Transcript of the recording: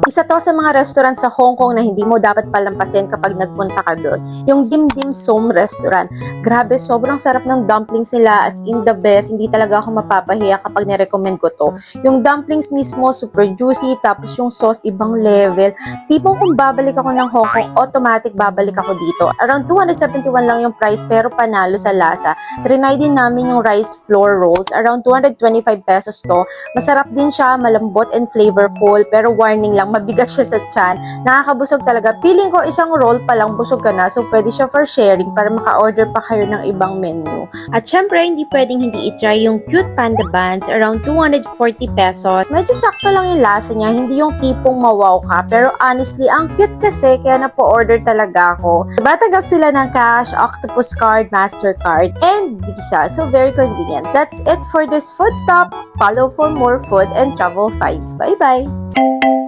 Isa to sa mga restaurant sa Hong Kong na hindi mo dapat palampasin kapag nagpunta ka doon. Yung Dim Dim Sum Restaurant. Grabe, sobrang sarap ng dumplings nila, as in the best. Hindi talaga ako mapapahiya kapag nirecommend ko to. Yung dumplings mismo, super juicy, tapos yung sauce, ibang level. Tipong kung babalik ako ng Hong Kong, automatic babalik ako dito. Around 271 lang yung price, pero panalo sa lasa. Trinay din namin yung rice flour rolls. Around 225 pesos to. Masarap din siya, malambot and flavorful, pero warning lang, mabigat siya sa tiyan. Nakakabusog talaga. Feeling ko isang roll pa lang busog ka na, so pwede siya for sharing para maka-order pa kayo ng ibang menu. At syempre, hindi pwedeng hindi i-try yung cute panda buns, around 240 pesos. Medyo sakto lang yung lasa niya, hindi yung tipong mawaw ka, pero honestly, ang cute kasi, kaya na-po-order talaga ako. Batanggap sila ng cash, octopus card, mastercard, and Visa, so very convenient. That's it for this food stop. Follow for more food and travel finds. Bye-bye!